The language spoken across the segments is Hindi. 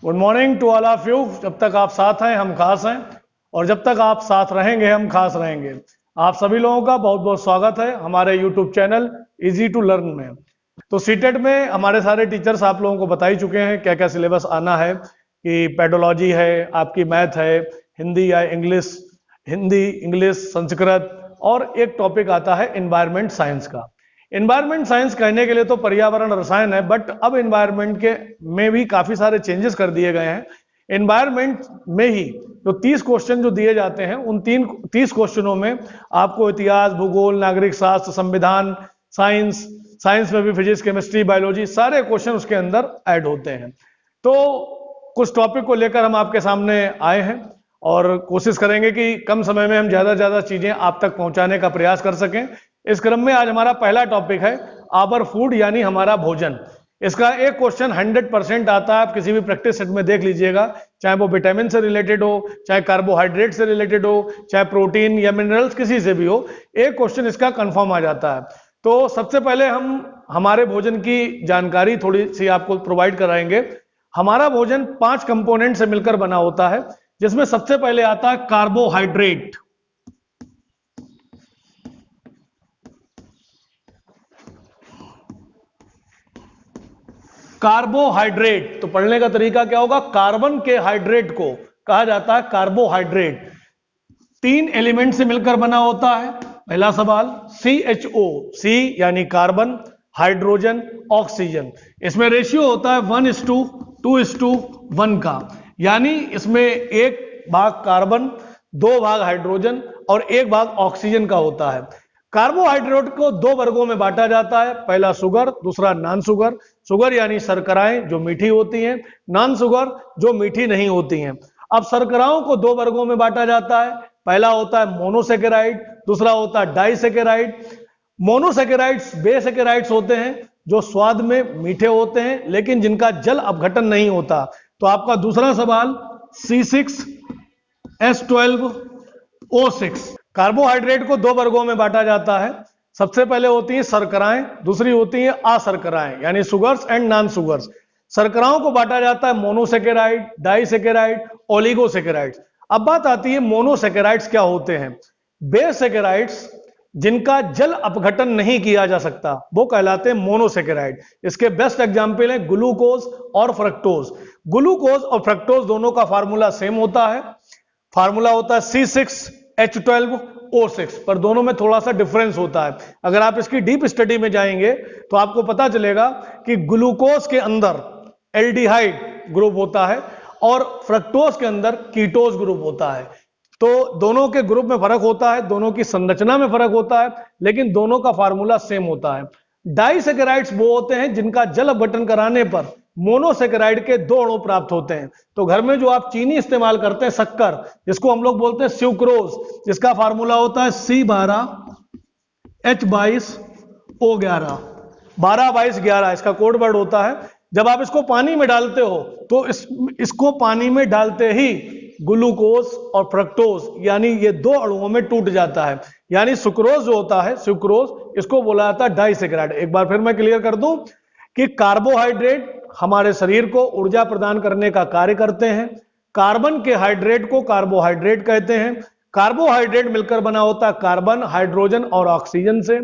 Good morning to all of you. जब तक आप साथ हैं हम खास हैं, और जब तक आप साथ रहेंगे हम खास रहेंगे। आप सभी लोगों का बहुत बहुत स्वागत है हमारे YouTube channel easy to learn में। तो सीटेट में हमारे सारे टीचर्स आप लोगों को बता ही चुके हैं क्या क्या सिलेबस आना है, कि पेडोलॉजी है, आपकी मैथ है, हिंदी या इंग्लिश, हिंदी इंग्लिश संस्कृत, और एक टॉपिक आता है एनवायरमेंट साइंस का। एनवायरमेंट साइंस कहने के लिए तो पर्यावरण रसायन है, बट अब एनवायरमेंट के में भी काफी सारे चेंजेस कर दिए गए हैं। एनवायरमेंट में ही जो 30 क्वेश्चन जो दिए जाते हैं, उन 30 क्वेश्चनों में आपको इतिहास, भूगोल, नागरिक शास्त्र, संविधान, साइंस, साइंस में भी फिजिक्स, केमिस्ट्री, बायोलॉजी, सारे क्वेश्चन उसके अंदर ऐड होते हैं। तो कुछ टॉपिक को लेकर हम आपके सामने आए हैं और कोशिश करेंगे कि कम समय में हम ज्यादा से ज्यादा चीजें आप तक पहुंचाने का प्रयास कर सकें। इस क्रम में आज हमारा पहला टॉपिक है आवर फूड, यानी हमारा भोजन। इसका एक क्वेश्चन 100% आता है, आप किसी भी प्रैक्टिस सेट में देख लीजिएगा, चाहे वो विटामिन से रिलेटेड हो, चाहे कार्बोहाइड्रेट से रिलेटेड हो, चाहे प्रोटीन या मिनरल्स किसी से भी हो, एक क्वेश्चन इसका कंफर्म आ जाता है। तो सबसे पहले हम हमारे भोजन की जानकारी थोड़ी सी आपको प्रोवाइड कराएंगे। हमारा भोजन 5 कंपोनेंट से मिलकर बना होता है, जिसमें सबसे पहले आता है कार्बोहाइड्रेट। कार्बोहाइड्रेट, तो पढ़ने का तरीका क्या होगा, कार्बन के हाइड्रेट को कहा जाता है कार्बोहाइड्रेट। 3 एलिमेंट से मिलकर बना होता है। पहला सवाल, CHO, C यानी कार्बन, हाइड्रोजन, ऑक्सीजन। इसमें रेशियो होता है 1:2:1 का, यानी इसमें 1 भाग कार्बन, 2 भाग हाइड्रोजन और 1 भाग ऑक्सीजन का होता है। कार्बोहाइड्रेट को 2 वर्गों में बांटा जाता है, पहला शुगर, दूसरा नॉन शुगर। शुगर यानी शर्कराएं जो मीठी होती हैं, नॉन शुगर जो मीठी नहीं होती हैं। अब शर्कराओं को 2 वर्गों में बांटा जाता है, पहला होता है मोनोसेकेराइड, दूसरा होता है डाइसेकेराइड। मोनोसेकेराइड्स वे सेकेराइड्स होते हैं जो स्वाद में मीठे होते हैं लेकिन जिनका जल अपघटन नहीं होता। तो आपका दूसरा सवाल C6H12O6। कार्बोहाइड्रेट को 2 वर्गों में बांटा जाता है। सबसे पहले होती हैं शर्कराएं, दूसरी होती हैं अशर्कराएं यानी शुगर्स एंड नॉन शुगर्स। शर्कराओं को बांटा जाता है मोनोसेकेराइड, डाइसेकेराइड, ओलिगोसेकेराइड्स। अब बात आती है मोनोसेकेराइड्स क्या होते हैं। वे सेकेराइड्स जिनका जल अपघटन नहीं किया जा सकता वो कहलाते हैं मोनोसेकेराइड। इसके बेस्ट एग्जांपल है ग्लूकोज और फ्रक्टोज। ग्लूकोज और फ्रक्टोज दोनों का फार्मूला सेम होता है, फार्मूला होता है C6H12O6, पर दोनों में थोड़ा सा डिफरेंस होता है। अगर आप इसकी डीप स्टडी में जाएंगे तो आपको पता चलेगा कि ग्लूकोज के अंदर एल्डिहाइड ग्रुप होता है और फ्रक्टोज के अंदर कीटोज ग्रुप होता है। तो दोनों के ग्रुप में फर्क होता है, दोनों की संरचना में फर्क होता है, लेकिन दोनों का फार्मूला सेम होता है। डाइसेकेराइड्स वो होते हैं जिनका जल अपघटन कराने पर मोनोसेकेराइड के 2 अणु प्राप्त होते हैं। तो घर में जो आप चीनी इस्तेमाल करते हैं, शक्कर, जिसको हम लोग बोलते हैं स्यूक्रोज, जिसका फार्मूला होता है C12H22O11। 12-22-11 इसका कोड वर्ड होता है। जब आप इसको पानी में डालते हो तो इसको पानी में डालते ही ग्लूकोज और फ्रक्टोज यानी ये 2 अणुओं में टूट जाता है, यानी सुक्रोज जो होता है, सुक्रोज, इसको बोला जाता है डाइसेकेराइड। एक बार फिर मैं क्लियर कर दूं कि कार्बोहाइड्रेट हमारे शरीर को ऊर्जा प्रदान करने का कार्य करते हैं। कार्बन के हाइड्रेट को कार्बोहाइड्रेट कहते हैं। कार्बोहाइड्रेट मिलकर बना होता है कार्बन, हाइड्रोजन और ऑक्सीजन से।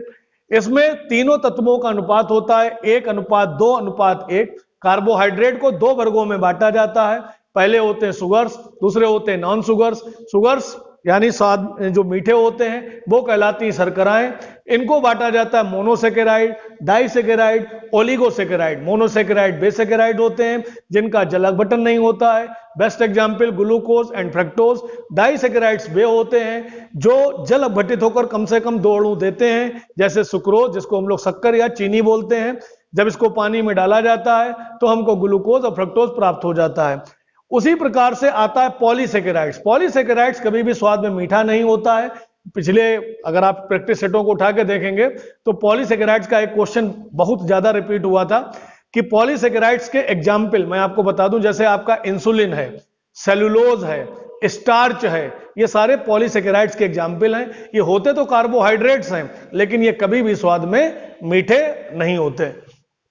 इसमें तीनों तत्वों का अनुपात होता है 1:2:1। कार्बोहाइड्रेट को 2 वर्गों में बांटा जाता है, पहले होते हैं शुगर्स, दूसरे होते हैं नॉन शुगर्स। शुगर्स यानी स्वाद जो मीठे होते हैं वो कहलाती हैं शर्कराएं। इनको बांटा जाता है मोनोसेकेराइड, डाइसेकेराइड, ओलिगोसेकेराइड। मोनोसेकेराइड बेसेकेराइड होते हैं जिनका जल अपघटन नहीं होता है, best example glucose and fructose. Disaccharides वे होते हैं जो जल अपघटित होकर कम से कम 2 अणु देते हैं, जैसे सुक्रोज जिसको हम लोग शक्कर या चीनी बोलते हैं। जब इसको पानी में डाला जाता है तो हमको ग्लूकोज और फ्रक्टोज प्राप्त हो जाता है। उसी प्रकार से आता है पॉलीसेकेराइड्स। पॉलीसेकेराइड्स कभी भी स्वाद में मीठा नहीं होता है। पिछले अगर आप प्रैक्टिस सेटों को उठा के देखेंगे तो पॉलीसेकेराइड्स का एक क्वेश्चन बहुत ज्यादा रिपीट हुआ था कि पॉलीसेकेराइड्स के एग्जाम्पल मैं आपको बता दूं, जैसे आपका इंसुलिन है, सेलुलोज है, स्टार्च है, ये सारे पॉलीसेकेराइड्स के एग्जाम्पल हैं। ये होते तो कार्बोहाइड्रेट्स हैं लेकिन ये कभी भी स्वाद में मीठे नहीं होते।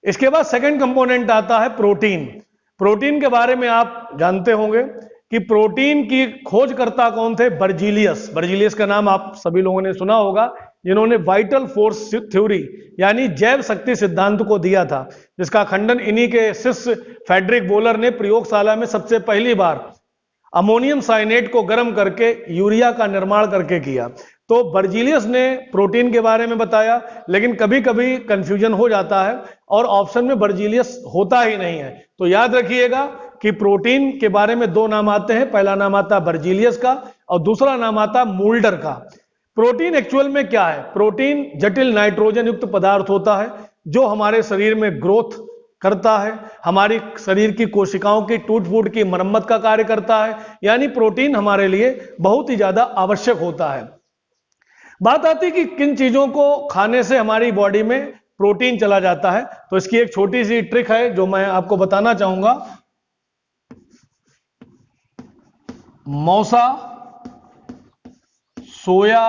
इसके बाद सेकंड कंपोनेंट आता है प्रोटीन। प्रोटीन के बारे में आप जानते होंगे कि प्रोटीन की खोजकर्ता कौन थे? बर्जीलियस। बर्जीलियस का नाम आप सभी लोगों ने सुना होगा, जिन्होंने वाइटल फोर्स थ्योरी यानी जैव शक्ति सिद्धांत को दिया था, जिसका खंडन इन्हीं के शिष्य फ्रेडरिक बोलर ने प्रयोगशाला में सबसे पहली बार अमोनियम साइनेट को गर्म करके यूरिया का निर्माण करके किया। तो बर्जीलियस ने प्रोटीन के बारे में बताया, लेकिन कभी कभी कंफ्यूजन हो जाता है और ऑप्शन में बर्जीलियस होता ही नहीं है। तो याद रखिएगा कि प्रोटीन के बारे में दो नाम आते हैं, पहला नाम आता है बर्जीलियस का और दूसरा नाम आता है मूल्डर का। प्रोटीन एक्चुअल में क्या है? प्रोटीन जटिल नाइट्रोजन युक्त पदार्थ होता है जो हमारे शरीर में ग्रोथ करता है, हमारी शरीर की कोशिकाओं की टूट फूट की मरम्मत का कार्य करता है, यानी प्रोटीन हमारे लिए बहुत ही ज्यादा आवश्यक होता है। बात आती है कि किन चीजों को खाने से हमारी बॉडी में प्रोटीन चला जाता है, तो इसकी एक छोटी सी ट्रिक है जो मैं आपको बताना चाहूंगा। मौसा, सोया,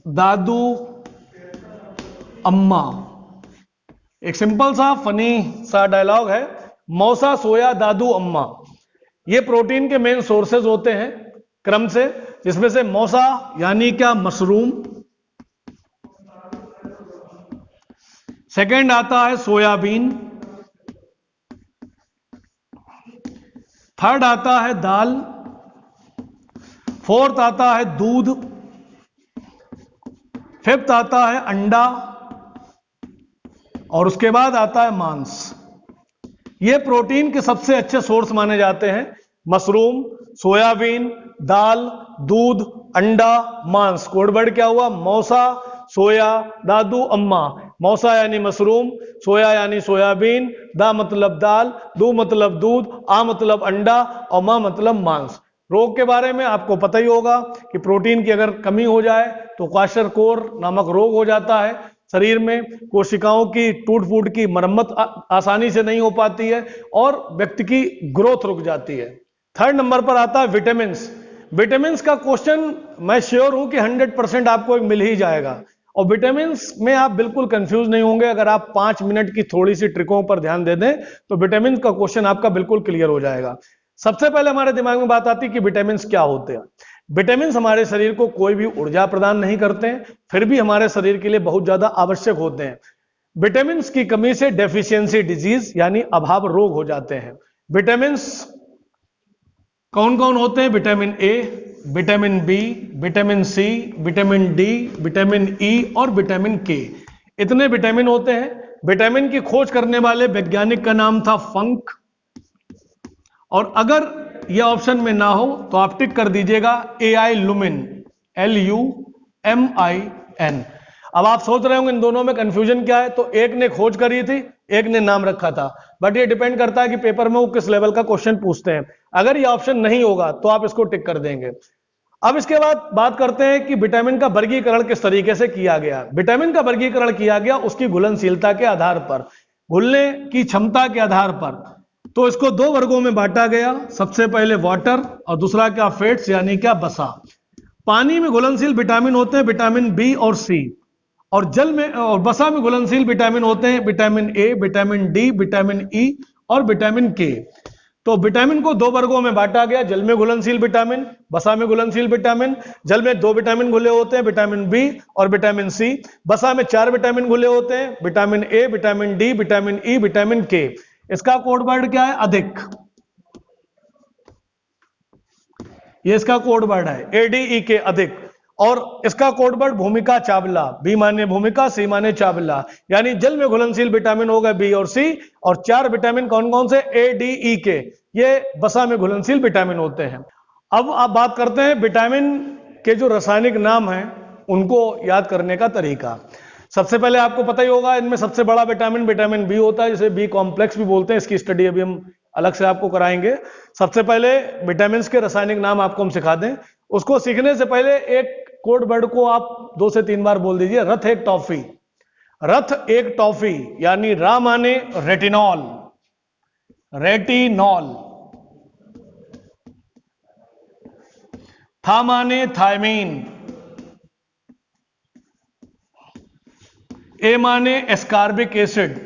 दादू, अम्मा। एक सिंपल सा फनी सा डायलॉग है, मौसा, सोया, दादू, अम्मा। ये प्रोटीन के मेन सोर्सेज होते हैं क्रम से, जिसमें से मौसा यानी क्या? मशरूम। सेकंड आता है सोयाबीन। थर्ड आता है दाल। फोर्थ आता है दूध। फिफ्थ आता है अंडा और उसके बाद आता है मांस। ये प्रोटीन के सबसे अच्छे सोर्स माने जाते हैं, मशरूम, सोयाबीन, दाल, दूध, अंडा, मांस। कोडवर्ड क्या हुआ? मौसा, सोया, दादू, अम्मा। मौसा यानी मशरूम, सोया यानी सोयाबीन, दा मतलब दाल, दू मतलब दूध, आ मतलब अंडा और मा मतलब मांस। रोग के बारे में आपको पता ही होगा कि प्रोटीन की अगर कमी हो जाए तो क्वाशरकोर नामक रोग हो जाता है। शरीर में कोशिकाओं की टूट फूट की मरम्मत आसानी से नहीं हो पाती है और व्यक्ति की ग्रोथ रुक जाती है। थर्ड नंबर पर आता है विटामिन। विटामिन का क्वेश्चन मैं श्योर हूं कि 100% आपको एक मिल ही जाएगा और विटामिन में आप बिल्कुल कंफ्यूज नहीं होंगे। अगर आप 5 मिनट की थोड़ी सी ट्रिकों पर ध्यान दे दें तो विटामिन का क्वेश्चन आपका बिल्कुल क्लियर हो जाएगा। सबसे पहले हमारे दिमाग में बात आती है कि विटामिन क्या होते हैं। विटामिन हमारे शरीर को कोई भी ऊर्जा प्रदान नहीं करते हैं, फिर भी हमारे शरीर के लिए बहुत ज्यादा आवश्यक होते हैं। विटामिन की कमी से डेफिशिएंसी डिजीज यानी अभाव रोग हो जाते हैं। विटामिन कौन कौन होते हैं? Vitamin A, vitamin B, vitamin C, vitamin D, vitamin E और विटामिन के। इतने विटामिन होते हैं। विटामिन की खोज करने वाले वैज्ञानिक का नाम था फंक, और अगर यह ऑप्शन में ना हो तो आप टिक कर दीजिएगा AI लुमिन, LUMIN। अब आप सोच रहे होंगे इन दोनों में कंफ्यूजन क्या है, तो एक ने खोज करी थी, एक ने नाम रखा था, बट ये डिपेंड करता है कि पेपर में वो किस लेवल का क्वेश्चन पूछते हैं। अगर ये ऑप्शन नहीं होगा तो आप इसको टिक कर देंगे। अब इसके बाद बात करते हैं कि विटामिन का वर्गीकरण किस तरीके से किया गया। विटामिन का वर्गीकरण किया गया उसकी घुलनशीलता के आधार पर, घुलने की क्षमता के आधार पर। तो इसको दो वर्गों में बांटा गया, सबसे पहले वाटर और दूसरा क्या? फैट्स यानी क्या? बसा। पानी में घुलनशील विटामिन होते हैं विटामिन बी और सी, और जल में और बसा में घुलनशील विटामिन होते हैं vitamin A, vitamin D, vitamin E और विटामिन के। तो विटामिन को दो वर्गों में बांटा गया, जल में घुलनशील विटामिन, बसा में घुलनशील विटामिन। जल में दो विटामिन घुले होते हैं, विटामिन बी और विटामिन सी। बसा में 4 विटामिन घुले होते हैं, vitamin A, vitamin D, vitamin E, vitamin के। इसका कोड वर्ड क्या है? अधिक। ये इसका कोड वर्ड है ADEK, अधिक। और इसका कोड वर्ड भूमिका चावला, बी माने भूमिका, सी माने चावला। यानी जल में घुलनशील विटामिन हो गए बी और सी, और 4 विटामिन कौन कौन से? ADEK, ये बसा में घुलनशील विटामिन होते हैं। अब आप बात करते हैं विटामिन के जो रासायनिक नाम हैं उनको याद करने का तरीका। सबसे पहले आपको पता ही होगा इनमें सबसे बड़ा विटामिन विटामिन बी होता है, जिसे बी कॉम्प्लेक्स भी बोलते हैं। इसकी स्टडी अभी हम अलग से आपको कराएंगे। सबसे पहले विटामिन के रासायनिक नाम आपको हम सिखा दें। उसको सीखने से पहले एक कोड वर्ड को आप 2 से 3 बार बोल दीजिए, रथ एक टॉफी। रथ एक टॉफी, यानी रा माने रेटिनॉल, रेटिनॉल। था माने थायमीन, ए माने एस्कार्बिक एसिड,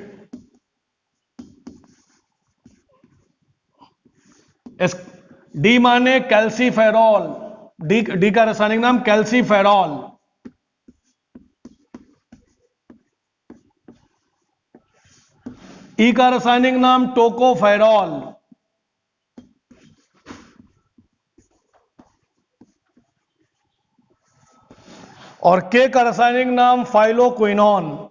डी माने कैल्सीफेरॉल, डी का रासायनिक नाम कैल्सीफेरॉल। ई का रासायनिक नाम टोकोफेरॉल। और के का रासायनिक नाम फाइलोक्विनोन।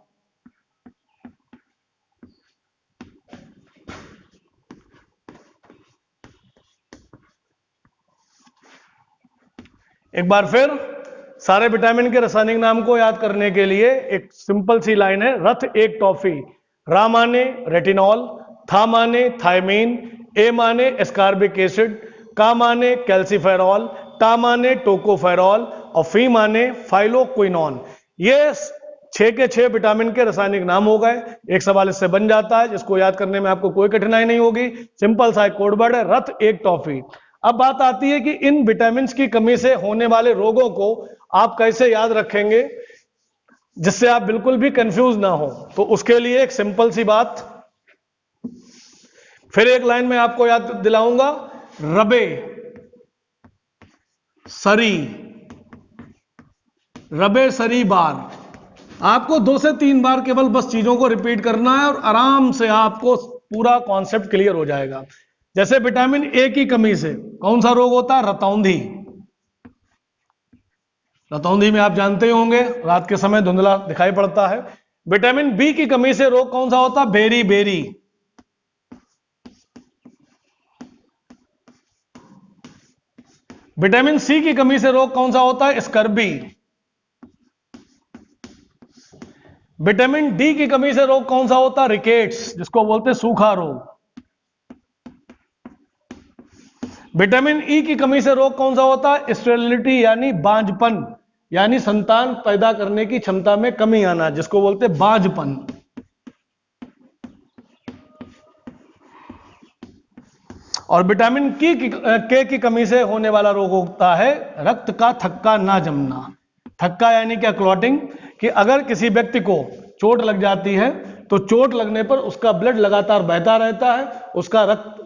एक बार फिर सारे विटामिन के रासायनिक नाम को याद करने के लिए एक सिंपल सी लाइन है, रथ एक टॉफी। रा माने रेटिनॉल, था माने थायमीन, ए माने एस्कार्बिक एसिड, का माने कैल्सीफेरॉल, टा माने टोकोफेरॉल और फी माने फाइलोक्विनोन। ये 6 के 6 विटामिन के रासायनिक नाम हो गए। एक सवाल इससे बन जाता है जिसको याद करने में आपको कोई कठिनाई नहीं होगी। सिंपल सा कोड वर्ड है, रथ एक टॉफी। अब बात आती है कि इन विटामिन की कमी से होने वाले रोगों को आप कैसे याद रखेंगे जिससे आप बिल्कुल भी कंफ्यूज ना हो। तो उसके लिए एक सिंपल सी बात, फिर एक लाइन में आपको याद दिलाऊंगा, रबे सरी बार। आपको 2 से 3 बार केवल बस चीजों को रिपीट करना है और आराम से आपको पूरा कॉन्सेप्ट क्लियर हो जाएगा। जैसे विटामिन ए की कमी से कौन सा रोग होता है? रतौंधी। रतौंधी में आप जानते ही होंगे रात के समय धुंधला दिखाई पड़ता है। विटामिन बी की कमी से रोग कौन सा होता है? Berry berry. विटामिन सी की कमी से रोग कौन सा होता है? स्कर्बी। विटामिन डी की कमी से रोग कौन सा होता है? रिकेट्स, जिसको बोलते हैं सूखा रोग। विटामिन ई की कमी से रोग कौन सा होता है? स्टेरिलिटी यानी बांझपन, यानी संतान पैदा करने की क्षमता में कमी आना, जिसको बोलते हैं बांझपन। और विटामिन के की कमी से होने वाला रोग होता है रक्त का थक्का ना जमना। थक्का यानी क्या? क्लॉटिंग, कि अगर किसी व्यक्ति को चोट लग जाती है तो चोट लगने पर उसका ब्लड लगातार बहता रहता है,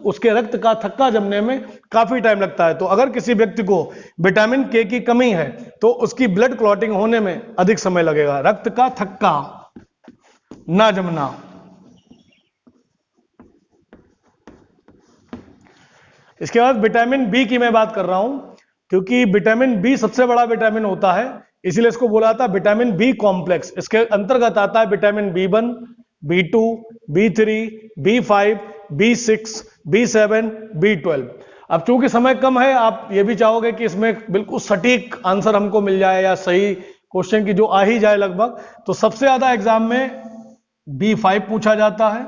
उसके रक्त का थक्का जमने में काफी टाइम लगता है। तो अगर किसी व्यक्ति को विटामिन के की कमी है तो उसकी ब्लड क्लॉटिंग होने में अधिक समय लगेगा। रक्त का थक्का ना जमना। इसके बाद विटामिन बी की मैं बात कर रहा हूं, क्योंकि विटामिन बी सबसे बड़ा विटामिन होता है, इसीलिए इसको बोला था विटामिन बी कॉम्प्लेक्स। इसके अंतर्गत आता है vitamin B1, बी2, B3, B5, B6, बी7, B12. अब चूंकि समय कम है, आप ये भी चाहोगे कि इसमें बिल्कुल सटीक आंसर हमको मिल जाए या सही क्वेश्चन की जो आ ही जाए लगभग, तो सबसे ज्यादा एग्जाम में बी5 पूछा जाता है,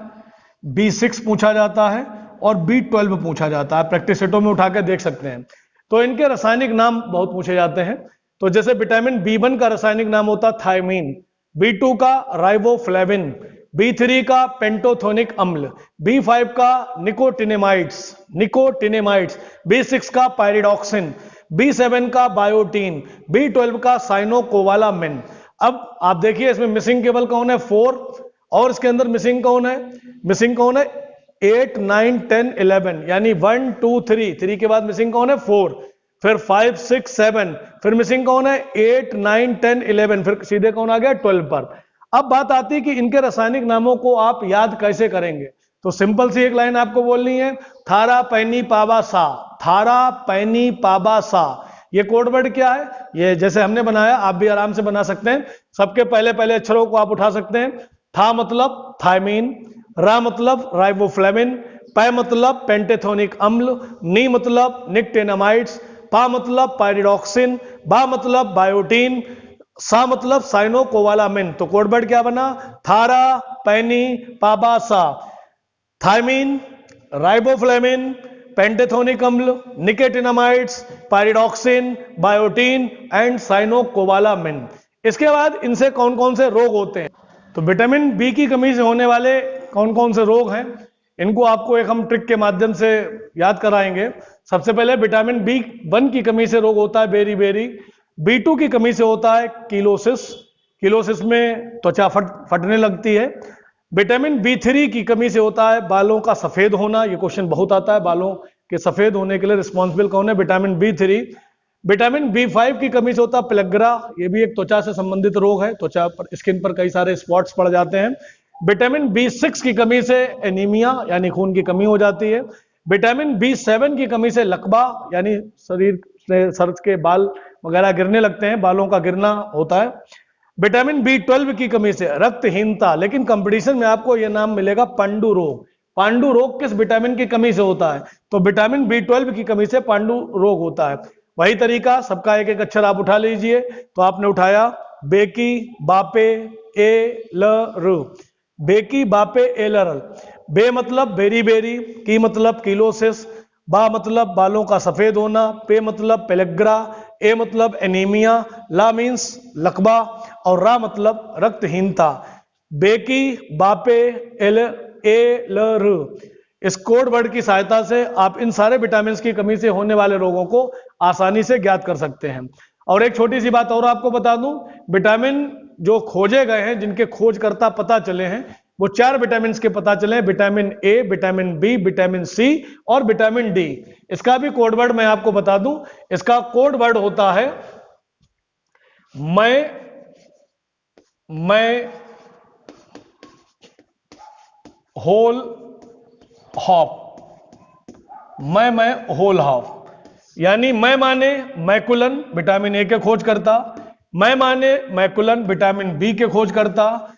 बी6 पूछा जाता है और बी12 पूछा जाता है। प्रैक्टिस सेटों में उठा के देख सकते हैं। तो इनके रासायनिक नाम बहुत पूछे जाते हैं। तो जैसे विटामिन बी1 का रासायनिक नाम होता है थायमीन, बी2 का राइबोफ्लेविन, बी3 का पेंटोथोनिक अम्ल, बी5 का निकोटिनेमाइड्स, बी6 का पायरिडॉक्सिन, बी7 का बायोटीन, बी12 का साइनोकोवालामिन। अब आप देखिए इसमें मिसिंग केवल कौन है? 4। और इसके अंदर मिसिंग कौन है? 8, 9, 10, 11, यानी 1, 2, 3। 3 के बाद मिसिंग कौन है? 4। फिर 5, 6, 7, फिर मिसिंग कौन है? 8, 9, 10, 11, फिर सीधे कौन आ गया? 12 पर। अब बात आती है कि इनके रासायनिक नामों को आप याद कैसे करेंगे। तो सिंपल सी एक लाइन आपको बोलनी है, थारा पैनी पाबा सा। थारा पैनी पाबा सा, ये कोड वर्ड क्या है? ये जैसे हमने बनाया आप भी आराम से बना सकते हैं। सबके पहले पहले अक्षरों को आप उठा सकते हैं। था मतलब थायमीन, रा मतलब राइबोफ्लेविन, पै मतलब पेंटेथोनिक अम्ल, नी मतलब निकटेनामाइड्स, पा मतलब पायरिडॉक्सिन, बा मतलब बायोटीन, सा मतलब साइनोकोवालामिन। तो कोड वर्ड क्या बना? थारा पैनी पाबा सा। थायमीन, राइबोफ्लेविन, पेंटेथोनिक अम्ल, निकेटिनामाइड्स, पायरिडॉक्सिन, बायोटीन एंड साइनोकोवालामिन। इसके बाद इनसे कौन कौन से रोग होते हैं? तो विटामिन बी की कमी से होने वाले कौन कौन से रोग हैं, इनको आपको एक हम ट्रिक के माध्यम से याद कराएंगे। सबसे पहले विटामिन बी1 की कमी से रोग होता है बेरी बेरी। बी2 की कमी से होता है कीलोसिस, कीलोसिस में त्वचा फटने लगती है। विटामिन बी3 की कमी से होता है बालों का सफेद होना, ये क्वेश्चन बहुत आता है, बालों के सफेद होने के लिए रिस्पॉन्सिबल कौन है? Vitamin B3। विटामिन B5 की कमी से होता है पेलेग्रा, ये भी एक त्वचा से संबंधित रोग है, त्वचा पर, स्किन पर कई सारे स्पॉट्स पड़ जाते हैं। विटामिन B6 की कमी से एनीमिया यानी खून की कमी हो जाती है। विटामिन B7 की कमी से लकवा यानी शरीर से सर के बाल वगैरह गिरने लगते हैं, बालों का गिरना होता है। विटामिन B12 की कमी से रक्तहीनता, लेकिन कंपटीशन में आपको यह नाम मिलेगा पांडु रोग। पांडु रोग किस विटामिन की कमी से होता है? तो विटामिन B12 की कमी से पांडु रोग होता है। वही तरीका, सबका एक एक अक्षर आप उठा लीजिए। तो आपने उठाया बेकी बापे ए ल र, बेकी बापे ए ल र। बे मतलब बेरी बेरी, की मतलब किलोसिस, बा मतलब बालों का सफेद होना, पे मतलब पेलेग्रा, ए मतलब एनीमिया, ला मीन्स लकवा और रा मतलब रक्तहीनता। बेकी बापे एल ए ल र, इस कोड वर्ड की सहायता से आप इन सारे विटामिन की कमी से होने वाले रोगों को आसानी से ज्ञात कर सकते हैं। और एक छोटी सी बात और आपको बता दूं, विटामिन जो खोजे गए हैं, जिनके खोजकर्ता पता चले हैं, वो 4 विटामिन के पता चले हैं, vitamin A, vitamin B, vitamin C और विटामिन डी। इसका भी कोड वर्ड मैं आपको बता दूं, इसका कोड वर्ड होता है मैं होल हॉप। मैं होल हॉप यानी मैं माने मैकुलन विटामिन ए के खोज करता, मैं माने मैकुलन विटामिन बी के खोज करता,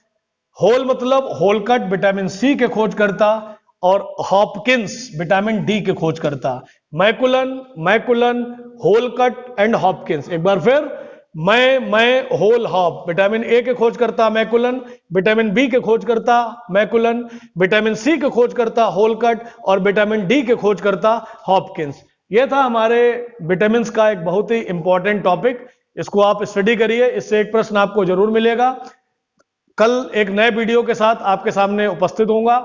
होल मतलब होल कट विटामिन सी के खोज करता और हॉपकिंस विटामिन डी के खोज करता। मैकुलन होल कट एंड हॉपकिंस। एक बार फिर, मैं होल हॉप विटामिन ए के खोज करता मैकुलन, विटामिन बी के खोज करता मैकुलन, विटामिन सी के खोज करता होल कट और विटामिन डी के खोज करता हॉपकिंस। यह था हमारे विटामिन का एक बहुत ही इंपॉर्टेंट टॉपिक। इसको आप स्टडी करिए, इससे एक प्रश्न आपको जरूर मिलेगा। कल एक नए वीडियो के साथ आपके सामने उपस्थित होऊंगा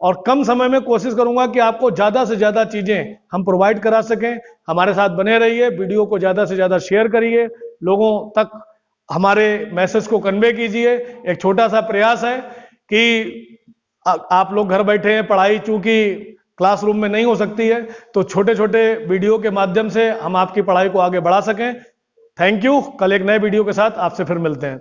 और कम समय में कोशिश करूंगा कि आपको ज्यादा से ज्यादा चीजें हम प्रोवाइड करा सकें। हमारे साथ बने रहिए, वीडियो को ज्यादा से ज्यादा शेयर करिए, लोगों तक हमारे मैसेज को कन्वे कीजिए। एक छोटा सा प्रयास है कि आप लोग घर बैठे हैं, पढ़ाई चूंकि क्लासरूम में नहीं हो सकती है, तो छोटे छोटे वीडियो के माध्यम से हम आपकी पढ़ाई को आगे बढ़ा सकें। Thank you. कल एक नए वीडियो के साथ आपसे फिर मिलते हैं।